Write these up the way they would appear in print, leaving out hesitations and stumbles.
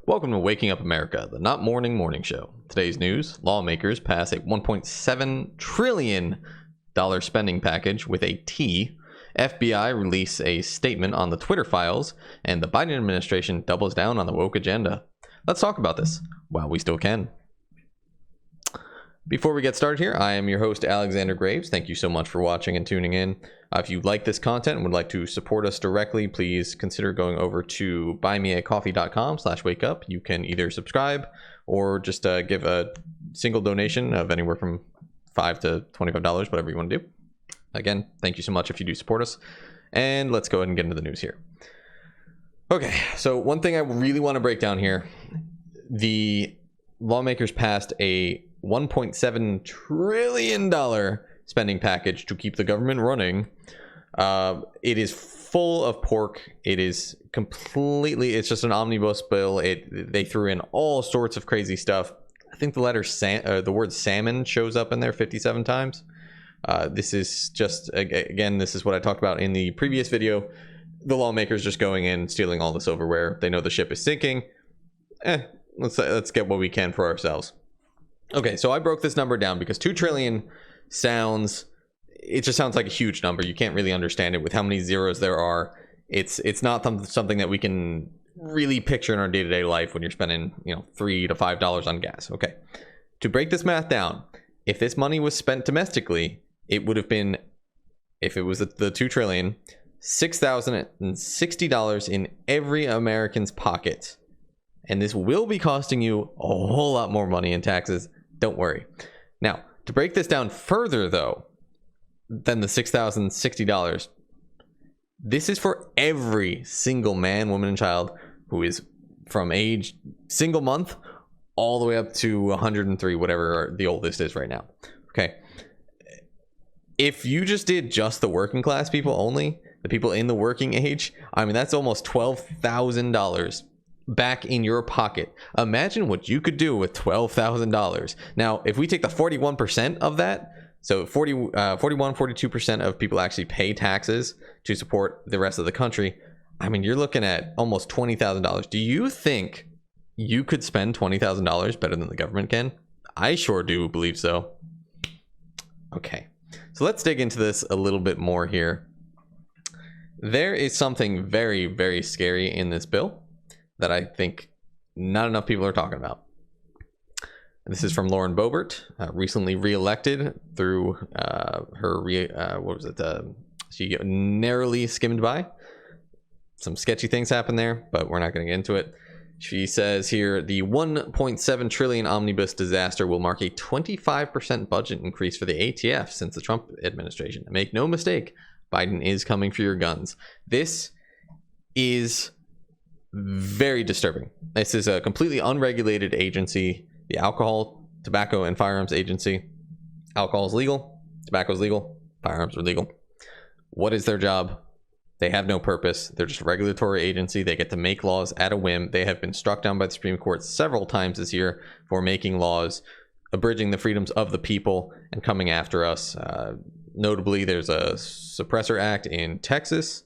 Welcome to Waking Up America, the Not Morning show. Today's news: lawmakers pass a $1.7 trillion spending package with a T. FBI release a statement on the Twitter files, and the Biden administration doubles down on the woke agenda. Let's talk about this while we still can. Before we get started here, I am your host, Alexander Graves. Thank you so much for watching and tuning in. If you like this content and would like to support us directly, please consider going over to buymeacoffee.com/wakeup. You can either subscribe or just give a single donation of anywhere from $5 to $25, whatever you want to do. Again, thank you so much if you do support us. And let's go ahead and get into the news here. Okay, so one thing I really want to break down here. The lawmakers passed a $1.7 trillion spending package to keep the government running. It is full of pork. It is completely, it's just an omnibus bill. They threw in all sorts of crazy stuff. I think the word salmon shows up in there 57 times. This is just, again, this is what I talked about in the previous video. The lawmakers just going in, stealing all the silverware. They know the ship is sinking. Let's get what we can for ourselves. Okay, so I broke this number down because 2 trillion it just sounds like a huge number. You can't really understand it with how many zeros there are. It's not something that we can really picture in our day-to-day life when you're spending, $3 to $5 on gas. Okay, to break this math down, if this money was spent domestically, it would have been, if it was the 2 trillion, $6,060 in every American's pocket. And this will be costing you a whole lot more money in taxes. Don't worry. Now, to break this down further, though, than the $6,060, this is for every single man, woman, and child who is from age single month all the way up to 103, whatever the oldest is right now. Okay. If you just did just the working class people only, the people in the working age, I mean, that's almost $12,000 back in your pocket. Imagine what you could do with $12,000. Now, if we take the 41% of that, so 42% of people actually pay taxes to support the rest of the country. I mean, you're looking at almost $20,000. Do you think you could spend $20,000 better than the government can? I sure do believe so. Okay, so let's dig into this a little bit more here. There is something very, very scary in this bill that I think not enough people are talking about. This is from Lauren Boebert, recently reelected through she narrowly skimmed by. Some sketchy things happened there, but we're not going to get into it. She says here, the $1.7 trillion omnibus disaster will mark a 25% budget increase for the ATF since the Trump administration. Make no mistake, Biden is coming for your guns. This is very disturbing. This is a completely unregulated agency, the Alcohol, Tobacco, and Firearms Agency. Alcohol is legal, tobacco is legal, firearms are legal. What is their job? They have no purpose. They're just a regulatory agency. They get to make laws at a whim. They have been struck down by the Supreme Court several times this year for making laws, abridging the freedoms of the people, and coming after us. Notably, there's a Suppressor Act in Texas.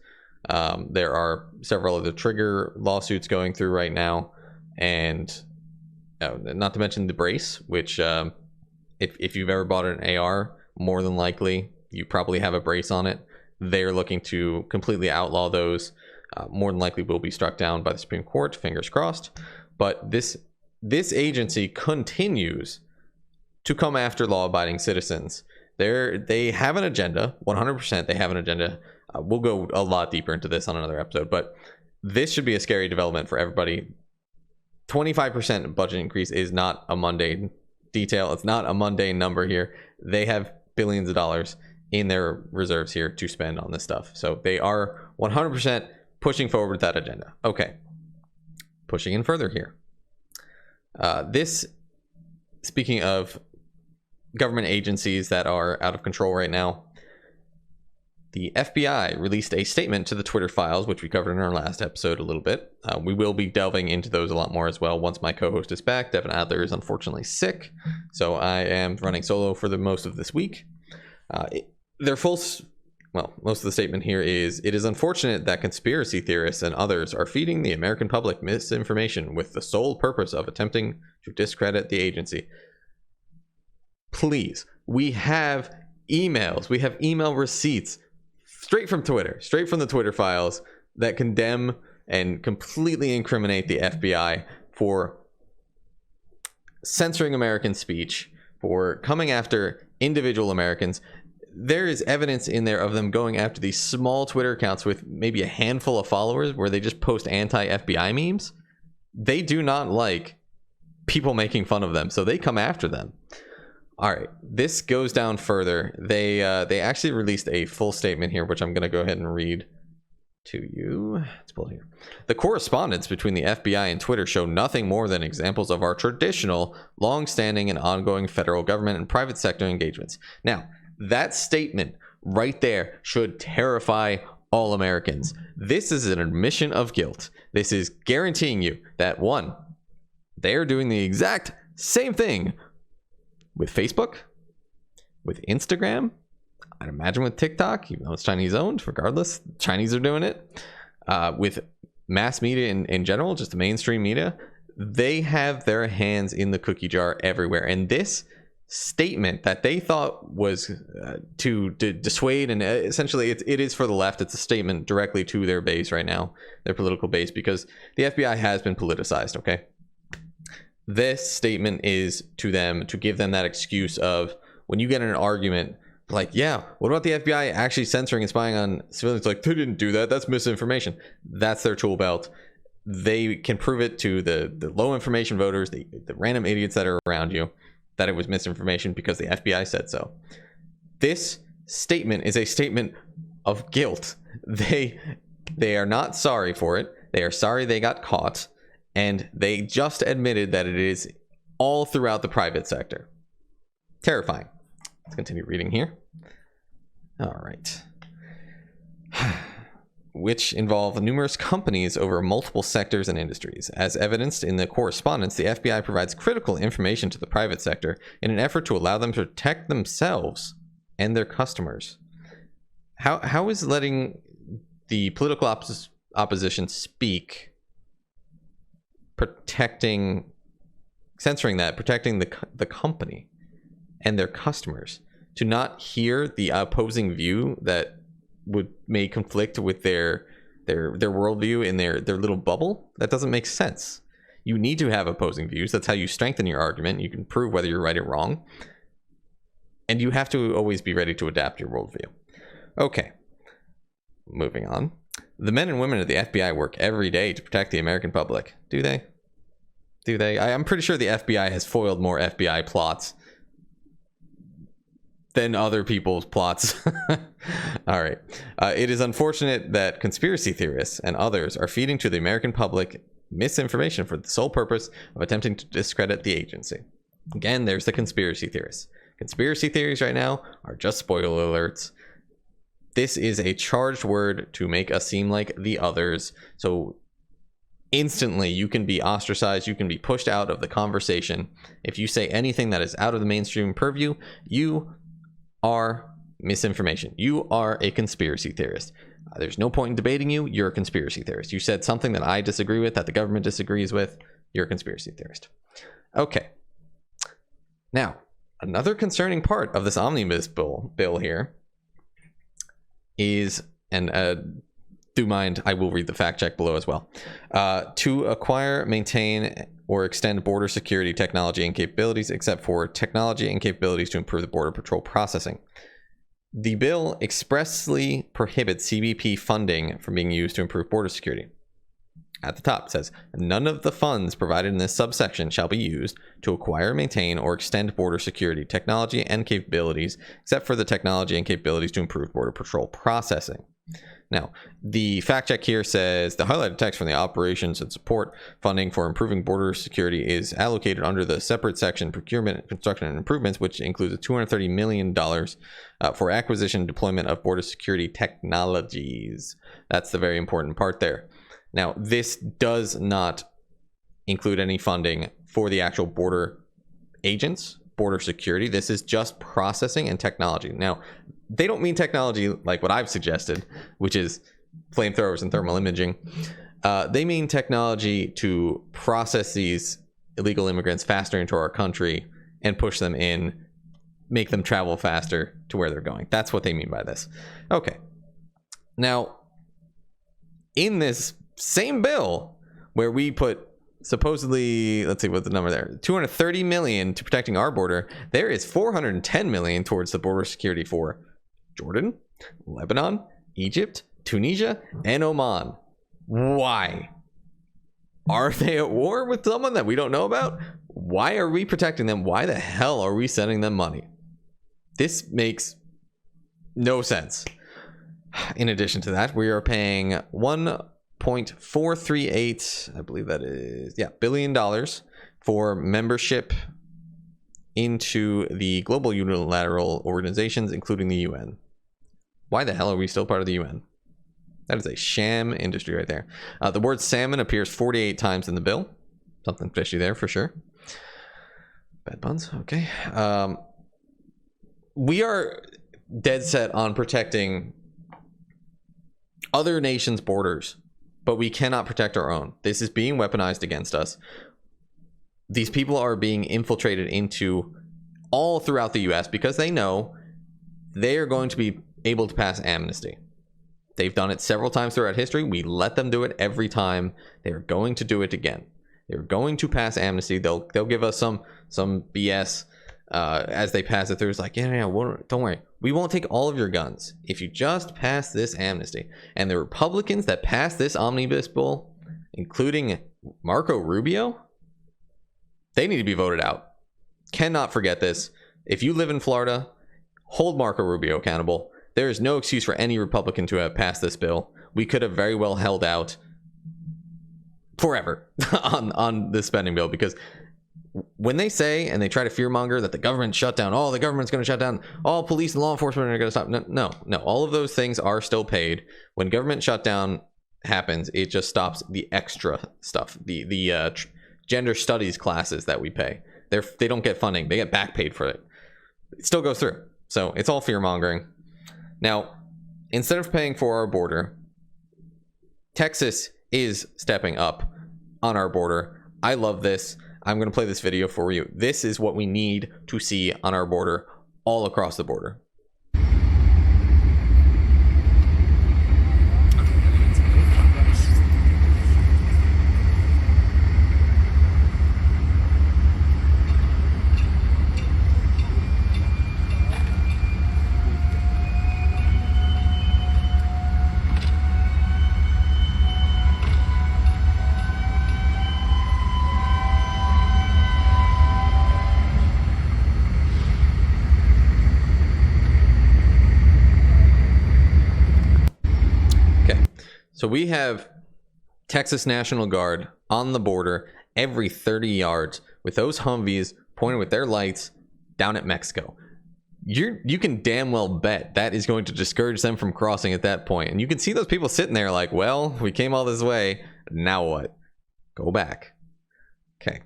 There are several of the trigger lawsuits going through right now, and not to mention the brace, which if you've ever bought an AR, more than likely you probably have a brace on it. They're looking to completely outlaw those. More than likely will be struck down by the Supreme Court, fingers crossed. But this agency continues to come after law-abiding citizens. They have an agenda, 100% they have an agenda. We'll go a lot deeper into this on another episode, but this should be a scary development for everybody. 25% budget increase is not a mundane detail. It's not a mundane number here. They have billions of dollars in their reserves here to spend on this stuff. So they are 100% pushing forward that agenda. Okay, pushing in further here. Speaking of government agencies that are out of control right now, the FBI released a statement to the Twitter files, which we covered in our last episode a little bit. We will be delving into those a lot more as well once my co-host is back. Devin Adler is unfortunately sick, so I am running solo for the most of this week. Their full well, most of the statement here is, it is unfortunate that conspiracy theorists and others are feeding the American public misinformation with the sole purpose of attempting to discredit the agency. Please, we have emails, we have email receipts straight from Twitter, straight from the Twitter files that condemn and completely incriminate the FBI for censoring American speech, for coming after individual Americans. There is evidence in there of them going after these small Twitter accounts with maybe a handful of followers where they just post anti-FBI memes. They do not like people making fun of them, so they come after them. All right, this goes down further. They actually released a full statement here, which I'm going to go ahead and read to you. Let's pull it here. The correspondence between the FBI and Twitter show nothing more than examples of our traditional, long-standing, and ongoing federal government and private sector engagements. Now, that statement right there should terrify all Americans. This is an admission of guilt. This is guaranteeing you that, one, they're doing the exact same thing with Facebook, with Instagram, I'd imagine with TikTok, even though it's Chinese owned, regardless, Chinese are doing it. With mass media in general, just the mainstream media, they have their hands in the cookie jar everywhere. And this statement that they thought was to dissuade, and essentially it is for the left. It's a statement directly to their base right now, their political base, because the FBI has been politicized. Okay, this statement is to them to give them that excuse of, when you get in an argument like, yeah, what about the FBI actually censoring and spying on civilians? Like, they didn't do that, that's misinformation. That's their tool belt. They can prove it to the low information voters, the random idiots that are around you, that it was misinformation because the FBI said so. This statement is a statement of guilt. They are not sorry for it. They are sorry they got caught, and they just admitted that it is all throughout the private sector. Terrifying. Let's continue reading here. All right. Which involve numerous companies over multiple sectors and industries. As evidenced in the correspondence, the FBI provides critical information to the private sector in an effort to allow them to protect themselves and their customers. How is letting the political opposition speak censoring that, protecting the company and their customers, to not hear the opposing view that may conflict with their worldview in their little bubble? That doesn't make sense. You need to have opposing views. That's how you strengthen your argument. You can prove whether you're right or wrong. And you have to always be ready to adapt your worldview. Okay, moving on. The men and women of the FBI work every day to protect the American public. Do they? Do they? I'm pretty sure the FBI has foiled more FBI plots than other people's plots. All right. It is unfortunate that conspiracy theorists and others are feeding to the American public misinformation for the sole purpose of attempting to discredit the agency. Again, there's the conspiracy theorists. Conspiracy theories right now are just spoiler alerts. This is a charged word to make us seem like the others. So instantly you can be ostracized. You can be pushed out of the conversation. If you say anything that is out of the mainstream purview, you are misinformation. You are a conspiracy theorist. There's no point in debating you. You're a conspiracy theorist. You said something that I disagree with, that the government disagrees with. You're a conspiracy theorist. Okay. Now, another concerning part of this Omnibus bill here is, and do mind, I will read the fact check below as well. To acquire, maintain, or extend border security technology and capabilities, except for technology and capabilities to improve the border patrol processing. The bill expressly prohibits CBP funding from being used to improve border security. At the top, it says, none of the funds provided in this subsection shall be used to acquire, maintain, or extend border security technology and capabilities, except for the technology and capabilities to improve border patrol processing. Now, the fact check here says the highlighted text from the operations and support funding for improving border security is allocated under the separate section procurement, construction, and improvements, which includes $230 million for acquisition and deployment of border security technologies. That's the very important part there. Now, this does not include any funding for the actual border agents, border security. This is just processing and technology. Now, they don't mean technology like what I've suggested, which is flamethrowers and thermal imaging. They mean technology to process these illegal immigrants faster into our country and push them in, make them travel faster to where they're going. That's what they mean by this. Okay. Now, in this same bill where we put supposedly, let's see what the number there, 230 million to protecting our border, there is 410 million towards the border security for Jordan, Lebanon, Egypt, Tunisia, and Oman. Why? Are they at war with someone that we don't know about? Why are we protecting them? Why the hell are we sending them money? This makes no sense. In addition to that, we are paying $1.438, I believe that is, billion dollars for membership into the global unilateral organizations, including the UN. Why the hell are we still part of the UN? That is a sham industry right there. The word salmon appears 48 times in the bill. Something fishy there for sure. Bad buns, okay. We are dead set on protecting other nations' borders, but we cannot protect our own. This is being weaponized against us. These people are being infiltrated into all throughout the US because they know they are going to be able to pass amnesty. They've done it several times throughout history. We let them do it every time. They're going to do it again. They're going to pass amnesty. They'll give us some BS as they pass it through. It's like, don't worry. We won't take all of your guns if you just pass this amnesty. And the Republicans that passed this omnibus bill, including Marco Rubio, they need to be voted out. Cannot forget this. If you live in Florida, hold Marco Rubio accountable. There is no excuse for any Republican to have passed this bill. We could have very well held out forever on this spending bill, because when they say and they try to fearmonger that the government shut down, the government's going to shut down, all police and law enforcement are going to stop. No, all of those things are still paid. When government shutdown happens, it just stops the extra stuff, the gender studies classes that we pay. They don't get funding. They get back paid for it. It still goes through. So it's all fearmongering. Now, instead of paying for our border, Texas is stepping up on our border. I love this. I'm going to play this video for you. This is what we need to see on our border, all across the border. So we have Texas National Guard on the border every 30 yards with those Humvees pointing with their lights down at Mexico. You can damn well bet that is going to discourage them from crossing at that point. And you can see those people sitting there like, well, we came all this way. Now what? Go back. Okay.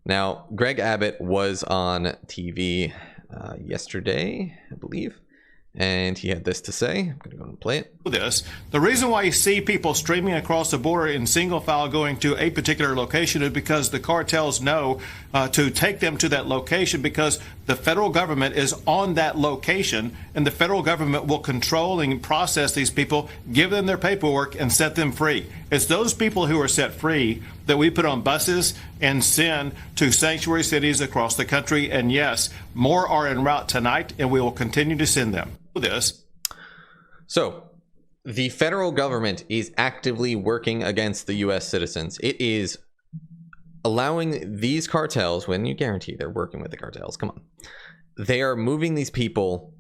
Now, Greg Abbott was on TV yesterday, I believe. And he had this to say. I'm going to go and play it. The reason why you see people streaming across the border in single file going to a particular location is because the cartels know to take them to that location, because the federal government is on that location, and the federal government will control and process these people, give them their paperwork, and set them free. It's those people who are set free that we put on buses and send to sanctuary cities across the country. And yes, more are en route tonight, and we will continue to send them. So the federal government is actively working against the U.S. citizens. It is allowing these cartels, when you guarantee they're working with the cartels, come on, they are moving these people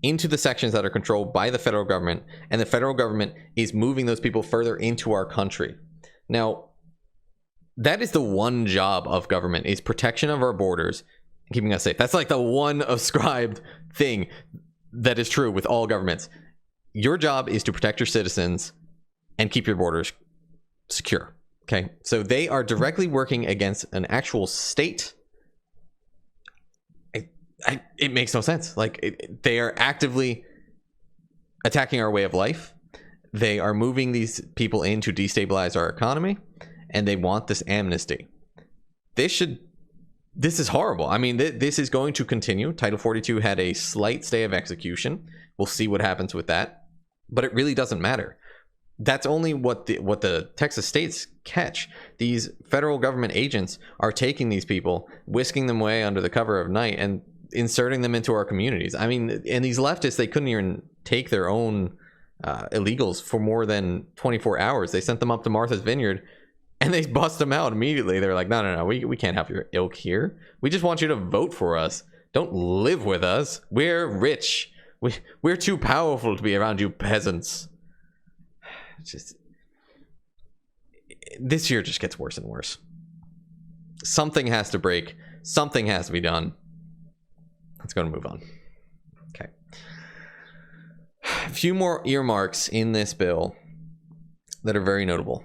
into the sections that are controlled by the federal government, and the federal government is moving those people further into our country. Now, that is the one job of government, is protection of our borders and keeping us safe. That's like the one ascribed thing that is true with all governments. Your job is to protect your citizens and keep your borders secure. Okay, so they are directly working against an actual state. it makes no sense. Like, they are actively attacking our way of life. They are moving these people in to destabilize our economy, and they want this amnesty. This is horrible. I mean, this is going to continue. Title 42 had a slight stay of execution. We'll see what happens with that, but it really doesn't matter. That's only what the Texas states catch. These federal government agents are taking these people, whisking them away under the cover of night, and inserting them into our communities. I mean, and these leftists, they couldn't even take their own illegals for more than 24 hours. They sent them up to Martha's Vineyard, and they bust them out immediately. They're like, no, we can't have your ilk here. We just want you to vote for us. Don't live with us. We're rich. We're too powerful to be around you peasants. This year just gets worse and worse. Something has to break. Something has to be done. Let's go and move on. Okay. A few more earmarks in this bill that are very notable.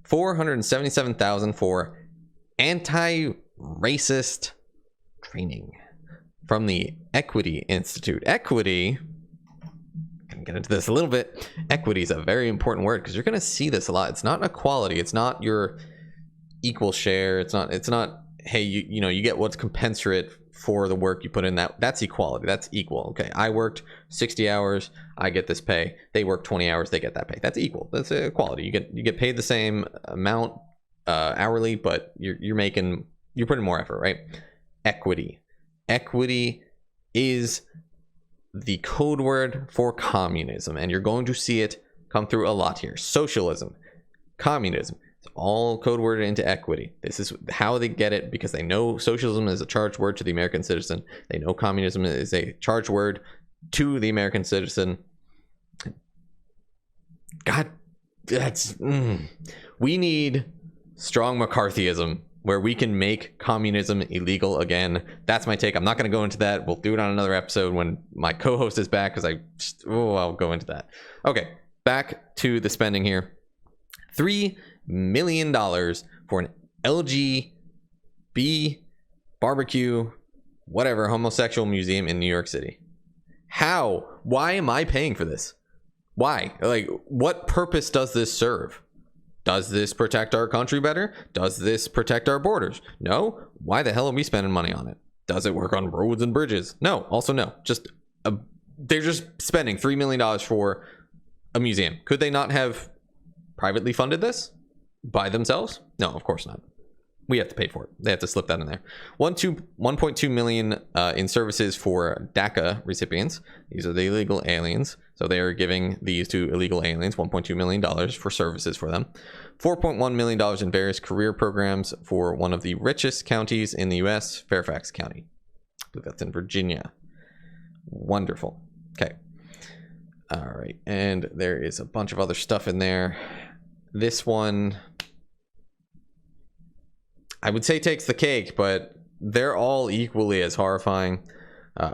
$477,000 for anti-racist training from the Equity Institute. Equity, I'm gonna get into this a little bit. Equity is a very important word because you're gonna see this a lot. It's not equality. It's not your equal share. It's not hey, you know, you get what's compensate for the work you put in. That's equality. That's equal. Okay, I worked 60 hours, I get this pay. They work 20 hours, they get that pay. That's equal. That's equality. You get paid the same amount hourly, but you're putting more effort, right? Equity is the code word for communism, and you're going to see it come through a lot here. Socialism, communism, it's all code worded into equity. This is how they get it, because they know socialism is a charged word to the American citizen. They know communism is a charged word to the American citizen. God, we need strong McCarthyism where we can make communism illegal again. That's my take. I'm not going to go into that. We'll do it on another episode when my co-host is back, because I'll go into that. Okay, back to the spending here. $3 million for an LGB barbecue, whatever, homosexual museum in New York City. How? Why am I paying for this? Why? Like, what purpose does this serve? Does this protect our country better? Does this protect our borders? No. Why the hell are we spending money on it? Does it work on roads and bridges? No. Also no. They're just spending $3 million for a museum. Could they not have privately funded this by themselves? No, of course not. We have to pay for it. They have to slip that in there. 1.2 million in services for DACA recipients. These are the illegal aliens. So they are giving these to illegal aliens $1.2 million for services for them. $4.1 million in various career programs for one of the richest counties in the U.S., Fairfax County. I believe that's in Virginia. Wonderful. Okay. All right. And there is a bunch of other stuff in there. This one, I would say, takes the cake, but they're all equally as horrifying.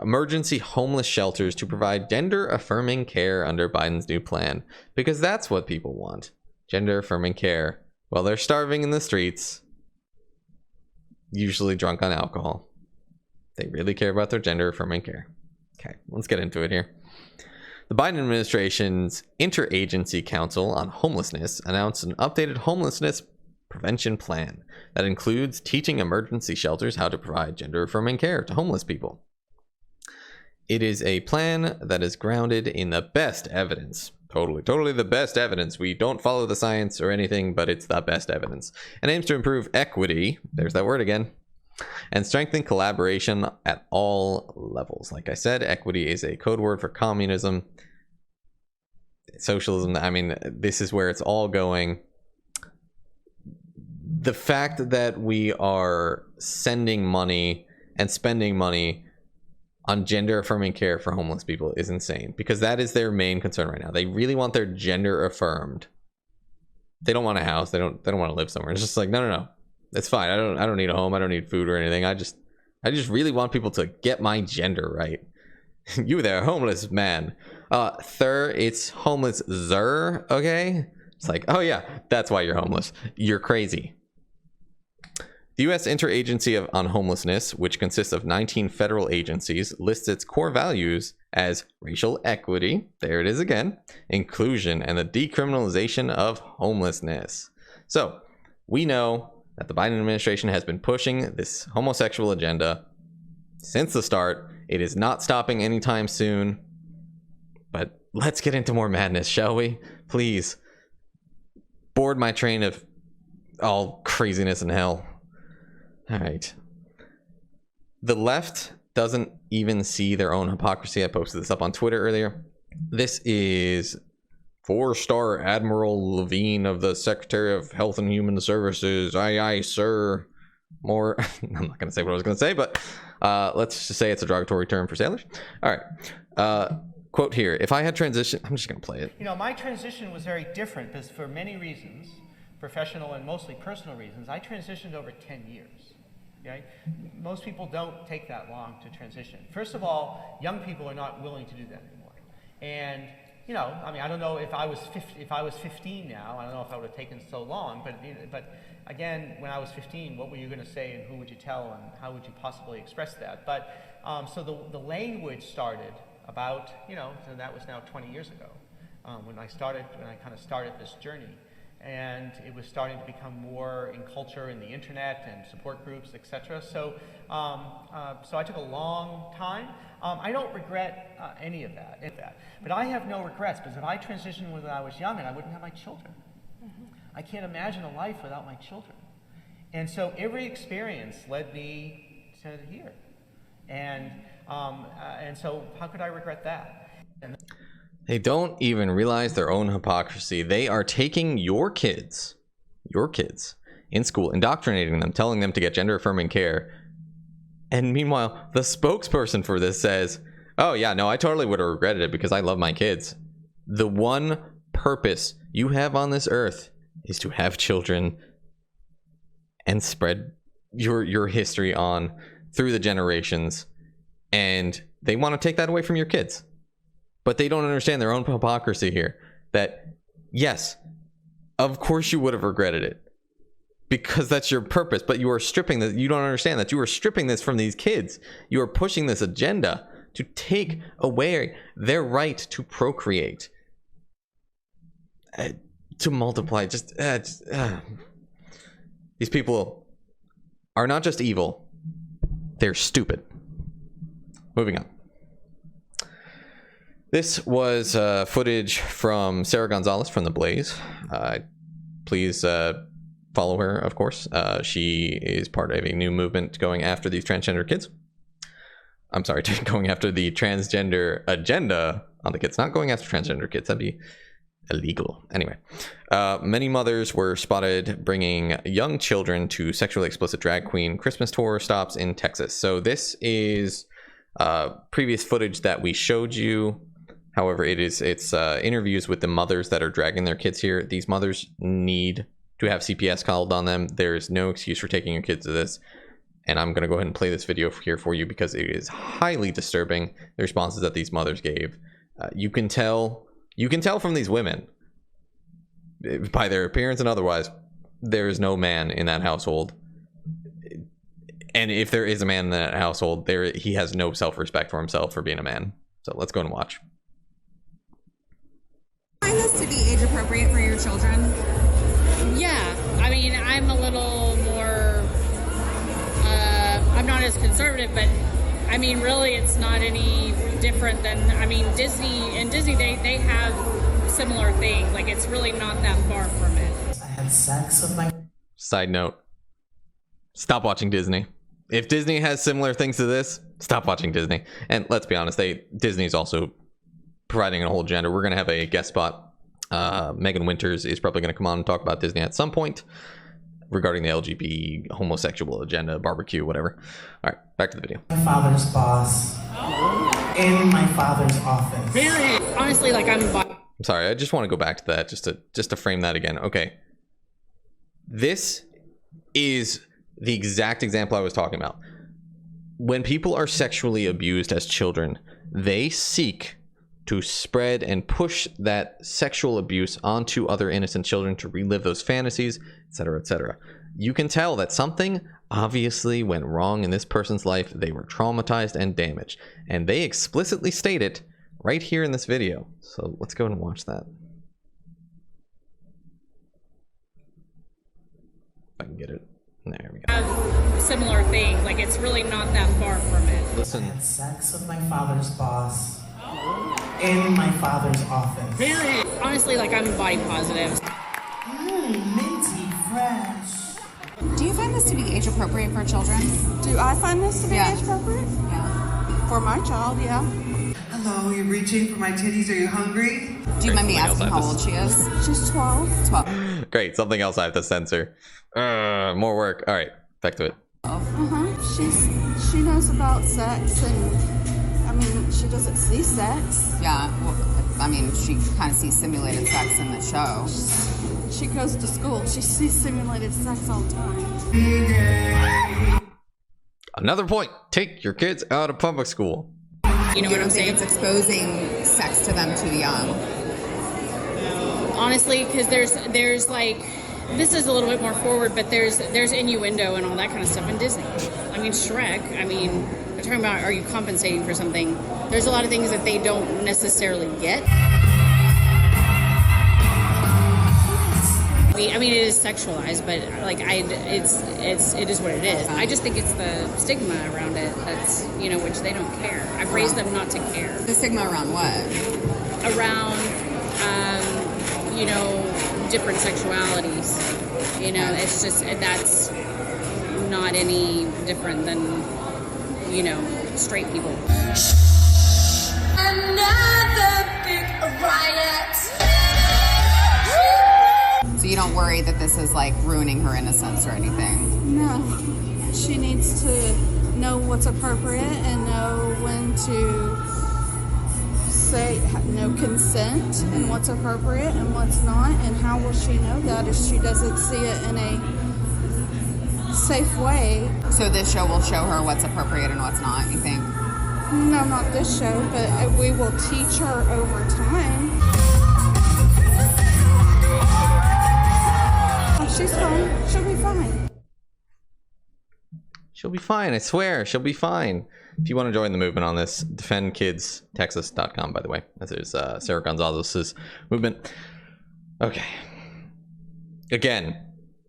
Emergency homeless shelters to provide gender-affirming care under Biden's new plan. Because that's what people want. Gender-affirming care. While they're starving in the streets, usually drunk on alcohol. They really care about their gender-affirming care. Okay, let's get into it here. The Biden administration's Interagency Council on Homelessness announced an updated homelessness prevention plan that includes teaching emergency shelters how to provide gender-affirming care to homeless people. It is a plan that is grounded in the best evidence. Totally the best evidence. We don't follow the science or anything, but it's the best evidence. And aims to improve equity, there's that word again, and strengthen collaboration at all levels. Like I said, equity is a code word for communism. Socialism, I mean, this is where it's all going. The fact that we are sending money and spending money on gender affirming care for homeless people is insane, because that is their main concern right now. They really want their gender affirmed. They don't want a house. They don't want to live somewhere. It's just like, no. It's fine. I don't need a home. I don't need food or anything. I just really want people to get my gender right. You there, homeless man. It's homeless zer, okay? It's like, oh yeah, that's why you're homeless. You're crazy. The U.S. Interagency on Homelessness, which consists of 19 federal agencies, lists its core values as racial equity, there it is again, inclusion, and the decriminalization of homelessness. So, we know that the Biden administration has been pushing this homosexual agenda since the start. It is not stopping anytime soon. But let's get into more madness, shall we? Please. Board my train of all craziness and hell. All right. The left doesn't even see their own hypocrisy. I posted this up on Twitter earlier. This is 4-star Admiral Levine of the Secretary of Health and Human Services. Aye, aye, sir. More. I'm not going to say what I was going to say, but let's just say it's a derogatory term for sailors. All right. Quote here. If I had transitioned, I'm just going to play it. You know, my transition was very different because for many reasons, professional and mostly personal reasons, I transitioned over 10 years. Okay? Most people don't take that long to transition. First of all, young people are not willing to do that anymore. And, you know, I mean, I don't know if I was 15 now, I don't know if I would have taken so long, but again, when I was 15, what were you going to say and who would you tell and how would you possibly express that? But so the language started about, you know, so that was now 20 years ago when I kind of started this journey. And it was starting to become more in culture, in the internet and support groups, etc. So I took a long time. I don't regret any of that, but I have no regrets because if I transitioned when I was young and I wouldn't have my children. Mm-hmm. I can't imagine a life without my children. And so every experience led me to here. And so how could I regret that? They don't even realize their own hypocrisy. They are taking your kids in school, indoctrinating them, telling them to get gender affirming care. And meanwhile, the spokesperson for this says, oh yeah, no, I totally would have regretted it because I love my kids. The one purpose you have on this earth is to have children and spread your history on through the generations. And they want to take that away from your kids. But they don't understand their own hypocrisy here. That, yes, of course you would have regretted it. Because that's your purpose. But you are stripping this. You don't understand that you are stripping this from these kids. You are pushing this agenda to take away their right to procreate. To multiply. These people are not just evil. They're stupid. Moving on. This was footage from Sarah Gonzalez from The Blaze. Please follow her, of course. She is part of a new movement going after these transgender kids. I'm sorry, going after the transgender agenda on the kids. Not going after transgender kids. That'd be illegal. Anyway, many mothers were spotted bringing young children to sexually explicit drag queen Christmas tour stops in Texas. So this is previous footage that we showed you. However, it's interviews with the mothers that are dragging their kids here. These mothers need to have CPS called on them. There's no excuse for taking your kids to this. And I'm going to go ahead and play this video here for you because it is highly disturbing, the responses that these mothers gave. You can tell from these women, by their appearance and otherwise, there is no man in that household. And if there is a man in that household, he has no self-respect for himself for being a man. So let's go and watch. Find this to be age appropriate for your children? Yeah, I mean, I'm a little more, I'm not as conservative, but I mean, really, it's not any different than, I mean, Disney, they have similar things. Like, it's really not that far from it. I had sex with my... Side note, stop watching Disney. If Disney has similar things to this, stop watching Disney. And let's be honest, Disney's also providing a whole agenda. We're going to have a guest spot. Megan Winters is probably going to come on and talk about Disney at some point regarding the LGBT homosexual agenda, barbecue, whatever. All right, back to the video. My father's boss in my father's office. Very honestly, like I'm sorry, I just want to go back to that just to frame that again. Okay, this is the exact example I was talking about. When people are sexually abused as children, they seek to spread and push that sexual abuse onto other innocent children to relive those fantasies, etc., etc. You can tell that something obviously went wrong in this person's life. They were traumatized and damaged, and they explicitly state it right here in this video. So let's go and watch that. If I can get it. There we go. Similar thing. Like, it's really not that far from it. Listen. I had sex with my father's boss in my father's office. Honestly, like, I'm body positive. Minty fresh. Do you find this to be age appropriate for children? Do I find this to be Yeah. age appropriate? Yeah. For my child, yeah. Hello, you're reaching for my titties. Are you hungry? Do you mind me Something else asking I how have old she is? She's 12. 12. Great. Something else I have to censor. More work. All right. Back to it. She knows about sex, and I mean, she doesn't see sex. Yeah. Well, I mean, she kind of sees simulated sex in the show. She goes to school. She sees simulated sex all the time. Another point. Take your kids out of public school. You know You what I'm don't think saying? it's exposing sex to them too young? Honestly, because there's like, this is a little bit more forward, but there's innuendo and all that kind of stuff in Disney. I mean, Shrek. I mean, we're talking about, are you compensating for something? There's a lot of things that they don't necessarily get. I mean, it is sexualized, but like, it is what it is. I just think it's the stigma around it that's, you know, which they don't care. I've raised them not to care. The stigma around what? Around, you know, different sexualities. You know, it's just, that's not any different than, you know, straight people. Another big riot. So you don't worry that this is like ruining her innocence or anything? No. She needs to know what's appropriate and know when to say no consent and what's appropriate and what's not. And how will she know that if she doesn't see it in a safe way? So this show will show her what's appropriate and what's not, you think? No, not this show, but we will teach her over time. She's fine. She'll be fine. She'll be fine. I swear. She'll be fine. If you want to join the movement on this, defendkidstexas.com, by the way. This is Sarah Gonzalez's movement. Okay. Again,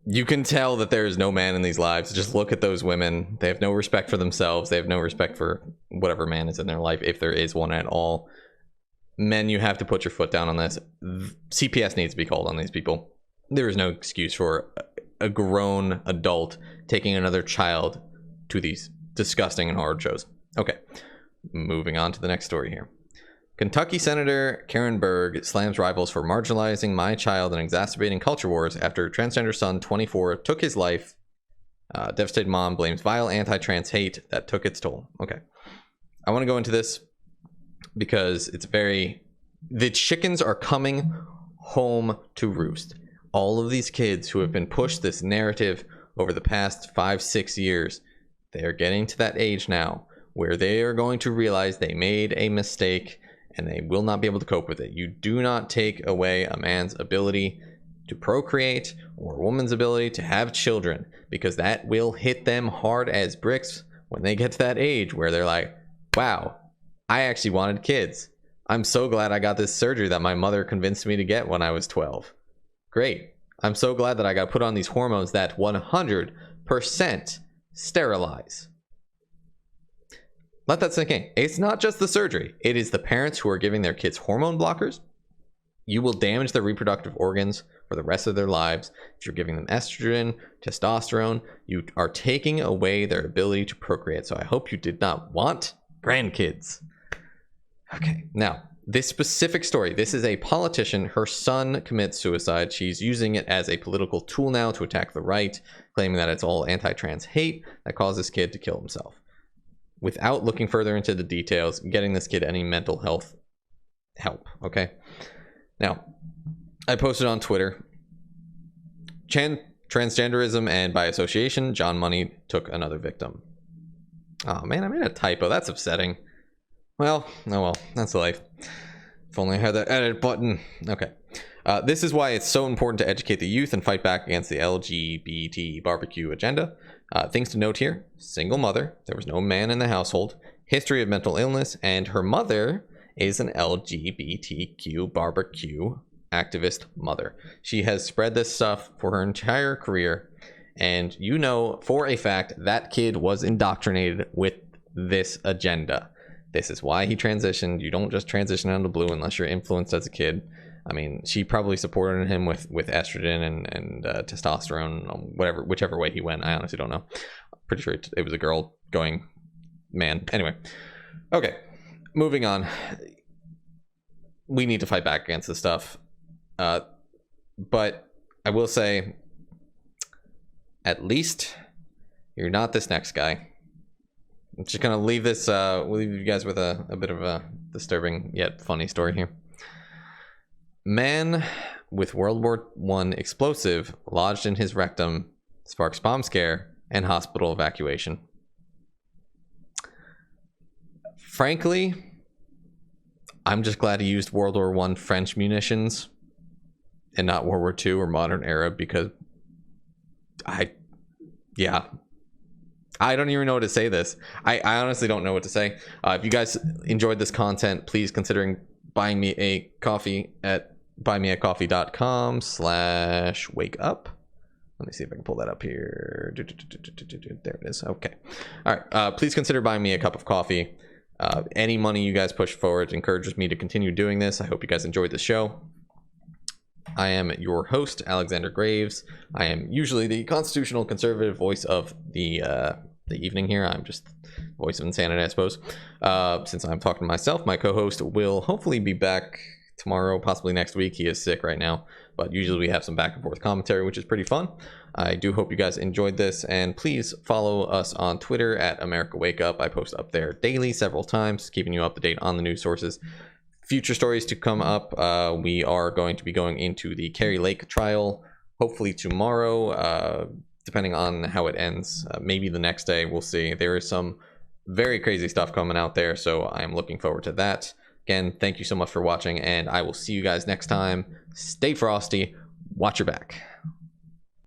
you can tell that there is no man in these lives. Just look at those women. They have no respect for themselves. They have no respect for whatever man is in their life, if there is one at all. Men, you have to put your foot down on this. CPS needs to be called on these people. There is no excuse for a grown adult taking another child to these disgusting and hard shows. Okay, moving on to the next story here. Kentucky Senator Karen Berg slams rivals for marginalizing my child and exacerbating culture wars after transgender son 24 took his life. Devastated mom blames vile anti-trans hate that took its toll. Okay, I want to go into this because it's the chickens are coming home to roost. All of these kids who have been pushed this narrative over the past 5-6 years, they are getting to that age now where they are going to realize they made a mistake and they will not be able to cope with it. You do not take away a man's ability to procreate or a woman's ability to have children, because that will hit them hard as bricks when they get to that age where they're like, wow, I actually wanted kids. I'm so glad I got this surgery that my mother convinced me to get when I was 12. Great. I'm so glad that I got put on these hormones that 100% sterilize. Let that sink in. It's not just the surgery. It is the parents who are giving their kids hormone blockers. You will damage their reproductive organs for the rest of their lives. If you're giving them estrogen, testosterone, you are taking away their ability to procreate. So I hope you did not want grandkids. Okay, now, this specific story, this is a politician. Her son commits suicide. She's using it as a political tool now to attack the right, claiming that it's all anti-trans hate that caused this kid to kill himself. Without looking further into the details, getting this kid any mental health help, okay? Now, I posted on Twitter, transgenderism and by association, John Money took another victim. Oh man, I made a typo. That's upsetting. Well, oh well, that's life. If only I had that edit button. Okay. This is why it's so important to educate the youth and fight back against the LGBT barbecue agenda. Things to note here: single mother, there was no man in the household, history of mental illness, and her mother is an LGBTQ barbecue activist mother. She has spread this stuff for her entire career, and you know for a fact that kid was indoctrinated with this agenda. This is why he transitioned. You don't just transition out of the blue unless you're influenced as a kid. I mean, she probably supported him with estrogen and testosterone, whichever way he went. I honestly don't know. Pretty sure it was a girl going man. Anyway, okay, moving on. We need to fight back against this stuff. But I will say, at least you're not this next guy. I'm just gonna leave this. We'll leave you guys with a bit of a disturbing yet funny story here. Man with World War I explosive lodged in his rectum sparks bomb scare and hospital evacuation. Frankly, I'm just glad he used World War I French munitions and not World War II or modern era, because I don't even know what to say this. I honestly don't know what to say. If you guys enjoyed this content, please consider buying me a coffee at buymeacoffee.com/wakeup. Let me see if I can pull that up here. There it is. Okay. All right. Please consider buying me a cup of coffee. Any money you guys push forward encourages me to continue doing this. I hope you guys enjoyed the show. I am your host, Alexander Graves. I am usually the constitutional conservative voice of the evening here. I'm just voice of insanity, I suppose. Since I'm talking to myself, my co-host will hopefully be back tomorrow, possibly next week. He is sick right now, but usually we have some back and forth commentary, which is pretty fun. I do hope you guys enjoyed this, and please follow us on Twitter at America Wake Up. I post up there daily, several times, keeping you up to date on the news sources. Future stories to come up. We are going to be going into the Kerry Lake trial, hopefully tomorrow, depending on how it ends. Maybe the next day, we'll see. There is some very crazy stuff coming out there, so I'm looking forward to that. Again, thank you so much for watching, and I will see you guys next time. Stay frosty. Watch your back.